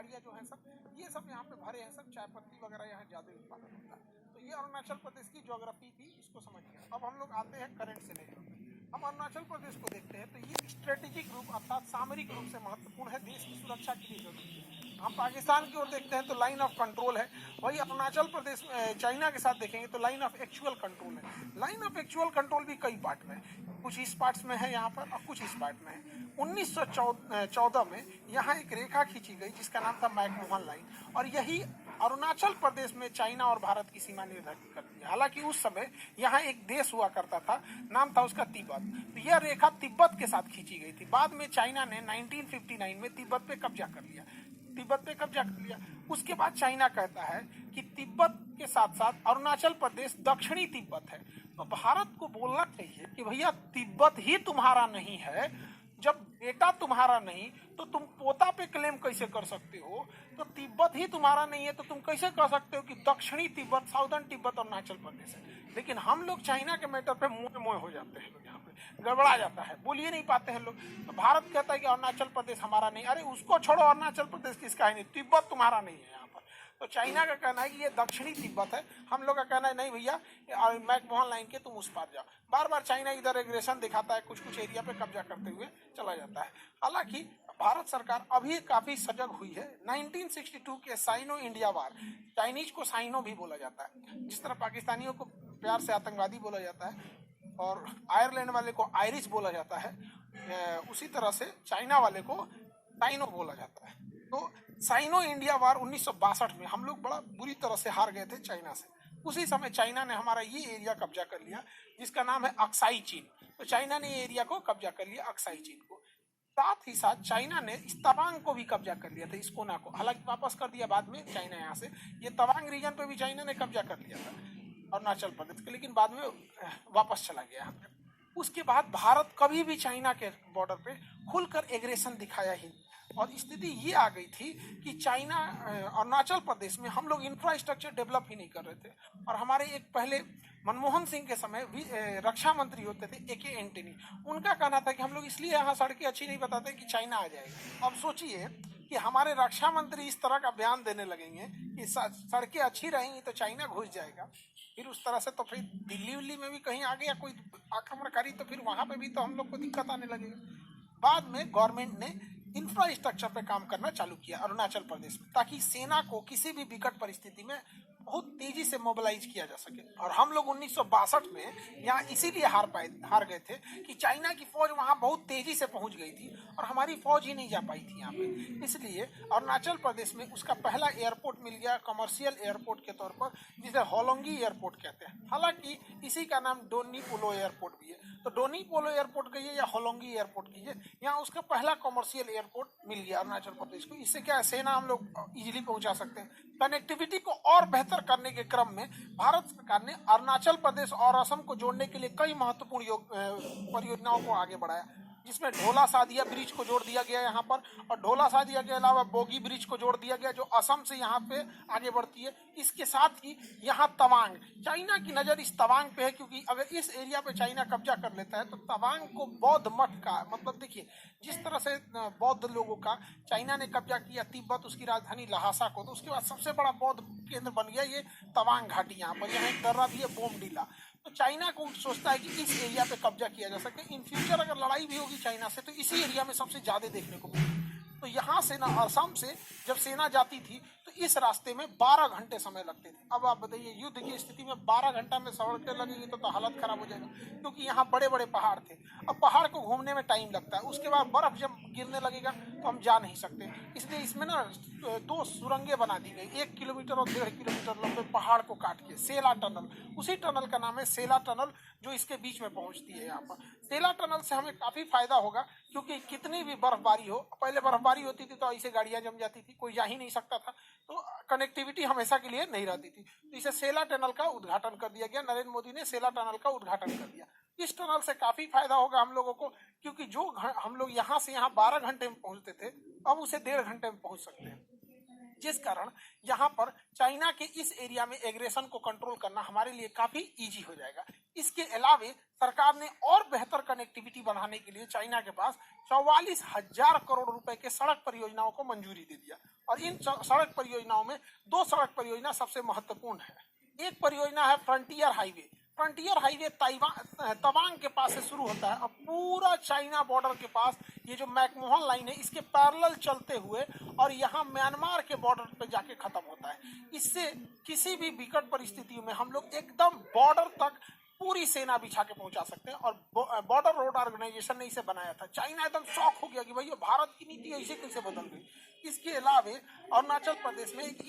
पहाड़ियाँ जो हैं सब, ये सब यहाँ पे भरे हैं, सब चाय पत्ती वगैरह यहाँ ज़्यादा उत्पादन होता है। तो ये अरुणाचल प्रदेश की ज्योग्राफी थी, इसको समझ लिया। अब हम लोग आते हैं करंट सिनेरियो पे। हम अरुणाचल प्रदेश को देखते हैं तो ये स्ट्रेटेजिक रूप अर्थात सामरिक रूप से महत्वपूर्ण है, देश की सुरक्षा के लिए जरूरी है। हम पाकिस्तान की ओर देखते हैं तो लाइन ऑफ कंट्रोल है, वही अरुणाचल प्रदेश चाइना के साथ देखेंगे तो लाइन ऑफ एक्चुअल कंट्रोल है। लाइन ऑफ एक्चुअल कंट्रोल भी कई पार्ट में, कुछ इस पार्ट्स में है यहाँ पर और कुछ इस पार्ट में है। 1914 में यहाँ एक रेखा खींची गई जिसका नाम था मैकमोहन लाइन, और यही अरुणाचल प्रदेश में चाइना और भारत की सीमा निर्धारित करती है। हालांकि उस समय यहाँ एक देश हुआ करता था, नाम था उसका तिब्बत। तो यह रेखा तिब्बत के साथ खींची गई थी। बाद में चाइना ने 1959 में तिब्बत पे कब्जा कर लिया, उसके बाद चाइना कहता है कि तिब्बत के साथ साथ अरुणाचल प्रदेश दक्षिणी तिब्बत है। तो भारत को बोलना चाहिए कि भैया तिब्बत ही तुम्हारा नहीं है, जब बेटा तुम्हारा नहीं तो तुम पोता पे क्लेम कैसे कर सकते हो? तो तिब्बत ही तुम्हारा नहीं है तो तुम कैसे कह सकते हो कि दक्षिणी तिब्बत, साउदर्न तिब्बत अरुणाचल प्रदेश है? लेकिन हम लोग चाइना के मैटर पे मुंह मोए हो जाते हैं, यहाँ पे गड़बड़ा जाता है, बोल ही नहीं पाते हैं लोग। तो भारत कहता है कि अरुणाचल प्रदेश हमारा नहीं, अरे उसको छोड़ो, अरुणाचल प्रदेश किसका है नहीं, तिब्बत तुम्हारा नहीं है यहाँ पर। तो चाइना का कहना है कि ये दक्षिणी तिब्बत है, हम लोग का कहना है नहीं भैया मैकमोहन लाइन के तुम उस पार जाओ। बार बार चाइना इधर एग्रेशन दिखाता है, कुछ कुछ एरिया पे कब्जा करते हुए चला जाता है। हालांकि भारत सरकार अभी काफी सजग हुई है। 1962 के साइनो इंडिया वार, चाइनीज को साइनो भी बोला जाता है, जिस तरह पाकिस्तानियों को प्यार से आतंकवादी बोला जाता है और आयरलैंड वाले को आयरिश बोला जाता है, उसी तरह से चाइना वाले को साइनो बोला जाता है। तो साइनो इंडिया वार 1962 में हम लोग बड़ा बुरी तरह से हार गए थे चाइना से। उसी समय चाइना ने हमारा ये एरिया कब्जा कर लिया जिसका नाम है अक्साई चीन। तो चाइना ने ये एरिया को कब्जा कर लिया, अक्साई चीन को। साथ ही साथ चाइना ने इस तवांग को भी कब्जा कर लिया था, इस कोना को, हालांकि वापस कर दिया बाद में चाइना यहाँ से। ये तवांग रीजन पे भी चाइना ने कब्जा कर लिया था अरुणाचल प्रदेश के, लेकिन बाद में वापस चला गया यहाँ पे। उसके बाद भारत कभी भी चाइना के बॉर्डर पे खुलकर एग्रेशन दिखाया ही नहीं। और स्थिति ये आ गई थी कि चाइना अरुणाचल प्रदेश में हम लोग इंफ्रास्ट्रक्चर डेवलप ही नहीं कर रहे थे। और हमारे एक पहले मनमोहन सिंह के समय रक्षा मंत्री होते थे ए.के. एंटनी, उनका कहना था कि हम लोग इसलिए यहाँ सड़कें अच्छी नहीं बताते कि चाइना आ जाएगा। अब सोचिए कि हमारे रक्षा मंत्री इस तरह का बयान देने लगेंगे कि सड़कें अच्छी रहेंगी तो चाइना घुस जाएगा, फिर उस तरह से तो फिर दिल्ली उल्ली में भी कहीं आ गया कोई आक्रमणकारी तो फिर वहां पे भी तो हम लोग को दिक्कत आने लगेगा। बाद में गवर्नमेंट ने इंफ्रास्ट्रक्चर पे काम करना चालू किया अरुणाचल प्रदेश में, ताकि सेना को किसी भी विकट परिस्थिति में बहुत तेजी से मोबिलाइज किया जा सके। और हम लोग 1962 में यहाँ इसीलिए हार गए थे कि चाइना की फौज वहाँ बहुत तेजी से पहुँच गई थी और हमारी फौज ही नहीं जा पाई थी यहाँ पे। इसलिए अरुणाचल प्रदेश में उसका पहला एयरपोर्ट मिल गया कमर्शियल एयरपोर्ट के तौर पर, जिसे होलोंगी एयरपोर्ट कहते हैं। हालांकि इसी का नाम डोनी पोलो एयरपोर्ट भी है। तो डोनी पोलो एयरपोर्ट कहिए या होलोंगी एयरपोर्ट कहिए, यहाँ उसका पहला कमर्शियल एयरपोर्ट मिल गया अरुणाचल प्रदेश को। इससे क्या है, सेना हम लोग इजीली पहुंचा सकते हैं। कनेक्टिविटी को और बेहतर करने के क्रम में भारत सरकार ने अरुणाचल प्रदेश और असम को जोड़ने के लिए कई महत्वपूर्ण परियोजनाओं को आगे बढ़ाया, जिसमें ढोला सादिया ब्रिज को जोड़ दिया गया यहाँ पर, और ढोला सादिया के अलावा बोगी ब्रिज को जोड़ दिया गया जो असम से यहाँ पे आगे बढ़ती है। इसके साथ ही यहाँ तवांग, चाइना की नज़र इस तवांग पे है, क्योंकि अगर इस एरिया पे चाइना कब्जा कर लेता है तो तवांग को बौद्ध मठ का, मतलब देखिए जिस तरह से बौद्ध लोगों का चाइना ने कब्जा किया तिब्बत, उसकी राजधानी लहासा को, तो उसके बाद सबसे बड़ा बौद्ध केंद्र बन गया ये तवांग घाटी। यहाँ पर यहाँ एक दर्रा भी है बोमडीला। तो चाइना को सोचता है कि इस एरिया पे कब्जा किया जा सके। इन फ्यूचर अगर लड़ाई भी होगी चाइना से तो इसी एरिया में सबसे ज्यादा देखने को मिलेगी। तो यहाँ से ना असम से जब सेना जाती थी तो इस रास्ते में 12 घंटे समय लगते थे। अब आप बताइए युद्ध की स्थिति में 12 घंटा में सड़कें लगेगी तो हालत खराब हो जाएगा, क्योंकि यहाँ बड़े बड़े पहाड़ थे। अब पहाड़ को घूमने में टाइम लगता है, उसके बाद बर्फ जब गिरने लगेगा तो हम जा नहीं सकते। इसलिए इसमें ना 2 सुरंगें बना दी गई, 1 किलोमीटर और 1.5 किलोमीटर लंबे पहाड़ को काट के, सेला टनल। उसी टनल का नाम है सेला टनल, जो इसके बीच में पहुंचती है यहाँ पर। सेला टनल से हमें काफी फायदा होगा, क्योंकि कितनी भी बर्फबारी हो, पहले बर्फबारी होती थी तो ऐसे गाड़ियां जम जाती थी, कोई जा ही नहीं सकता था, तो कनेक्टिविटी हमेशा के लिए नहीं रहती थी। तो इसे सेला टनल का उद्घाटन कर दिया गया, नरेंद्र मोदी ने सेला टनल का उद्घाटन कर दिया। इस टनल से काफी फायदा होगा हम लोगों को, क्योंकि जो हम लोग यहाँ से यहाँ 12 घंटे में पहुंचते थे, अब उसे 1.5 घंटे में पहुंच सकते हैं, जिस कारण यहाँ पर चाइना के इस एरिया में एग्रेशन को कंट्रोल करना हमारे लिए काफी इजी हो जाएगा। इसके अलावे सरकार ने और बेहतर कनेक्टिविटी बढ़ाने के लिए चाइना के पास 44,000 करोड़ रुपए के सड़क परियोजनाओं को मंजूरी दे दिया। और इन सड़क परियोजनाओं में 2 सड़क परियोजना सबसे महत्वपूर्ण है। एक परियोजना है frontier highway. Frontier highway Tawang के पास से शुरू होता है और पूरा चाइना बॉर्डर के पास ये जो मैकमोहन लाइन है इसके पैरेलल चलते हुए और यहाँ म्यांमार के बॉर्डर पे जाके खत्म होता है। इससे किसी भी विकट परिस्थितियों में हम लोग एकदम बॉर्डर तक पूरी सेना बिछा के पहुंचा सकते हैं। और बॉर्डर रोड ऑर्गेनाइजेशन ने इसे बनाया था। चाइना एकदम शॉक हो गया कि भैया भारत की नीति ऐसे कैसे बदल गई। इसके अलावे अरुणाचल प्रदेश में एक